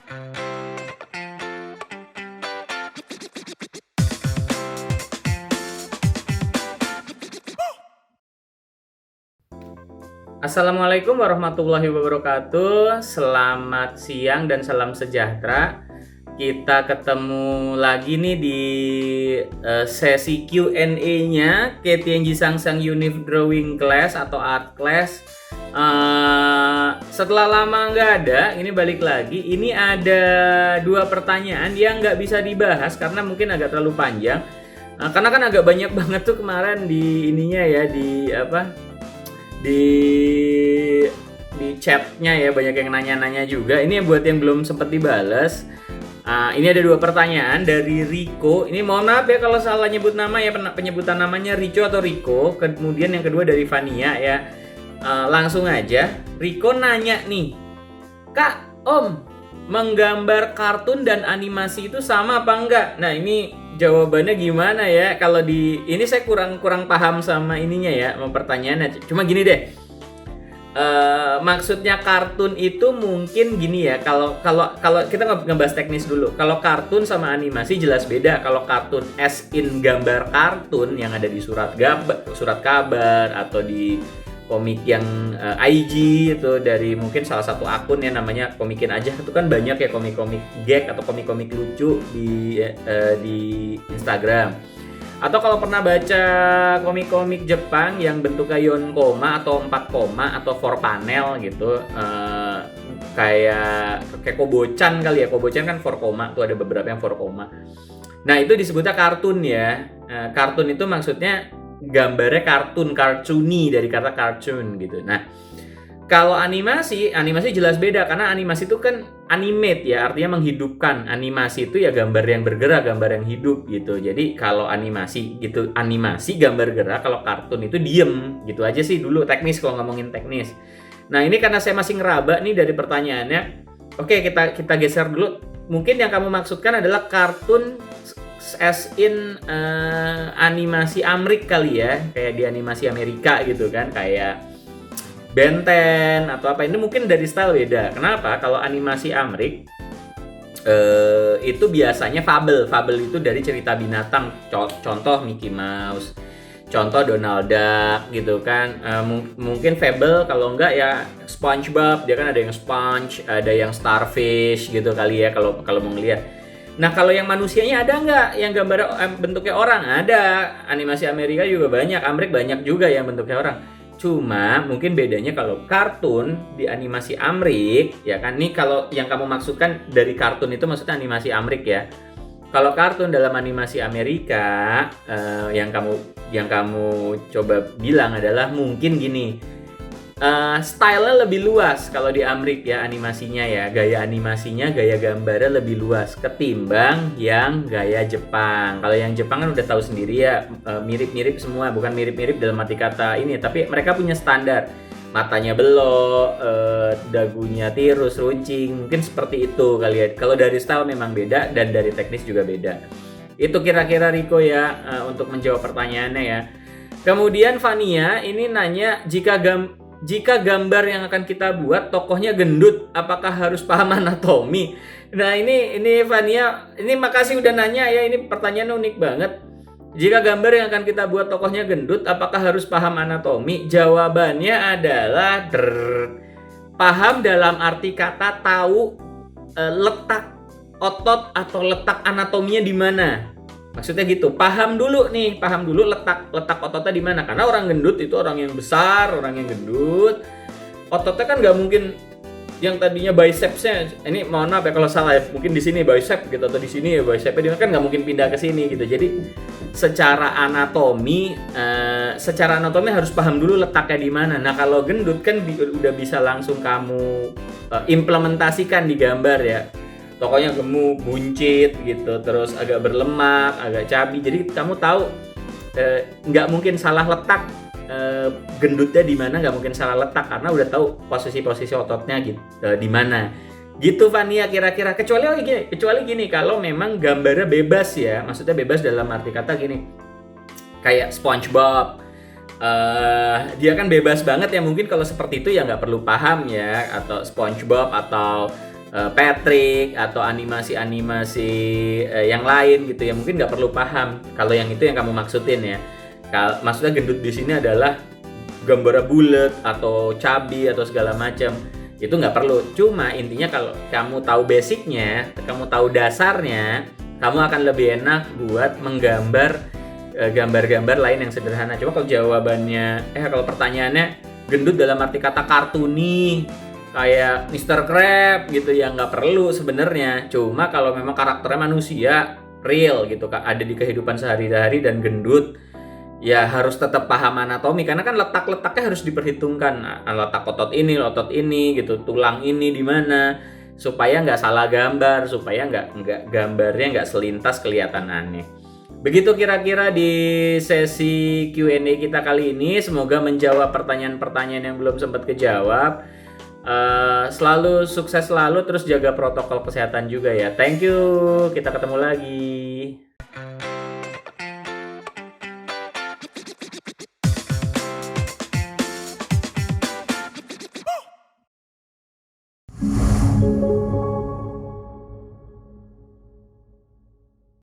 Assalamualaikum warahmatullahi wabarakatuh. Selamat siang dan salam sejahtera. Kita ketemu lagi nih di sesi Q&A-nya KTNG Sangsang Univ Drawing Class atau Art Class. Setelah lama nggak ada, ini balik lagi. Ini ada 2 pertanyaan yang nggak bisa dibahas karena mungkin agak terlalu panjang. Karena kan agak banyak banget tuh kemarin di ininya ya, di chatnya ya, banyak yang nanya-nanya juga. Ini buat yang belum sempat dibales. Ini ada 2 pertanyaan dari Riko. Ini mohon maaf ya kalau salah nyebut nama ya, penyebutan namanya Rico atau Riko. Kemudian yang kedua dari Vania ya. Langsung aja. Riko nanya nih, Kak, Om, menggambar kartun dan animasi itu sama apa enggak? Nah ini jawabannya gimana ya? Kalau ini saya kurang paham sama ininya ya, sama pertanyaannya. Cuma gini deh, maksudnya kartun itu mungkin gini ya. Kalau kita ngebahas teknis dulu. Kalau kartun sama animasi jelas beda. Kalau kartun as in gambar kartun yang ada di surat kabar atau di komik yang IG itu dari mungkin salah satu akun yang namanya Komikin Aja, itu kan banyak ya komik-komik gag atau komik-komik lucu di Instagram. Atau kalau pernah baca komik-komik Jepang yang bentuknya yonkoma atau 4 koma atau 4 panel gitu, kayak Kobo-chan kali ya. Kobo-chan kan 4 koma, tuh ada beberapa yang 4 koma. Nah itu disebutnya kartun ya. Kartun itu maksudnya gambarnya cartoony dari kata cartoon gitu. Nah, kalau animasi jelas beda karena animasi itu kan animate ya, artinya menghidupkan. Animasi itu ya gambar yang bergerak, gambar yang hidup gitu. Jadi kalau animasi gambar gerak, kalau kartun itu diem gitu aja sih dulu teknis kalau ngomongin teknis. Nah, ini karena saya masih ngeraba nih dari pertanyaannya. Oke, kita geser dulu. Mungkin yang kamu maksudkan adalah kartun as in animasi Amrik kali ya, kayak di animasi Amerika gitu kan, kayak Ben 10 atau apa. Ini mungkin dari style beda. Kenapa? Kalau animasi Amrik itu biasanya fabel itu dari cerita binatang, contoh Mickey Mouse, contoh Donald Duck gitu kan. Mungkin fable, kalau enggak ya SpongeBob, dia kan ada yang sponge, ada yang starfish gitu kali ya kalau mau ngeliat. Nah kalau yang manusianya ada nggak yang gambar bentuknya orang? Ada. Animasi Amerika juga banyak, Amrik banyak juga yang bentuknya orang. Cuma mungkin bedanya kalau kartun di animasi Amrik ya kan, nih kalau yang kamu maksudkan dari kartun itu maksudnya animasi Amrik ya. Kalau kartun dalam animasi Amerika, yang kamu coba bilang adalah mungkin gini. Style-nya lebih luas kalau di Amrik ya, animasinya ya, gaya animasinya, gaya gambarnya lebih luas ketimbang yang gaya Jepang. Kalau yang Jepang kan udah tahu sendiri ya, mirip-mirip semua, bukan mirip-mirip dalam arti kata ini, tapi mereka punya standar. Matanya belok, dagunya tirus, runcing, mungkin seperti itu kali ya. Kalau dari style memang beda dan dari teknis juga beda. Itu kira-kira Riko ya, untuk menjawab pertanyaannya ya. Kemudian Vania ini nanya, jika gambar yang akan kita buat tokohnya gendut, apakah harus paham anatomi? Nah ini Vania, ini makasih udah nanya ya, ini pertanyaan unik banget. Jika gambar yang akan kita buat tokohnya gendut, apakah harus paham anatomi? Jawabannya adalah paham dalam arti kata tahu letak otot atau letak anatominya di mana. Maksudnya gitu, paham dulu letak ototnya di mana. Karena orang gendut itu orang yang besar, orang yang gendut, ototnya kan nggak mungkin yang tadinya bicepsnya, ini mohon maaf ya kalau salah ya, mungkin di sini bicep gitu atau di sini ya bicepnya, dia kan nggak mungkin pindah ke sini gitu. Jadi secara anatomi harus paham dulu letaknya di mana. Nah kalau gendut kan udah bisa langsung kamu implementasikan di gambar ya. Tokonya gemuk, buncit gitu, terus agak berlemak, agak cabi. Jadi kamu tahu nggak mungkin salah letak gendutnya di mana, nggak mungkin salah letak karena udah tahu posisi-posisi ototnya gitu di mana. Gitu Vania kira-kira. Kecuali gini, kalau memang gambarnya bebas ya, maksudnya bebas dalam arti kata gini, kayak SpongeBob. Dia kan bebas banget ya, mungkin kalau seperti itu ya nggak perlu paham ya, atau SpongeBob atau Patrick atau animasi-animasi yang lain gitu ya, mungkin nggak perlu paham kalau yang itu yang kamu maksudin ya. Maksudnya gendut di sini adalah gambarnya bulat atau cabi atau segala macam, itu nggak perlu. Cuma intinya kalau kamu tahu basicnya, kamu tahu dasarnya, kamu akan lebih enak buat menggambar gambar-gambar lain yang sederhana. Cuma kalau jawabannya, kalau pertanyaannya gendut dalam arti kata kartuni, kayak Mr. Krab gitu ya, nggak perlu sebenarnya. Cuma kalau memang karakternya manusia real gitu, ada di kehidupan sehari-hari dan gendut, ya harus tetap paham anatomi karena kan letak-letaknya harus diperhitungkan. Letak otot ini gitu, tulang ini di mana, supaya nggak salah gambar, supaya nggak gambarnya nggak selintas kelihatan aneh. Begitu kira-kira di sesi Q&A kita kali ini, semoga menjawab pertanyaan-pertanyaan yang belum sempat kejawab. Selalu sukses selalu, terus jaga protokol kesehatan juga ya. Thank you, kita ketemu lagi.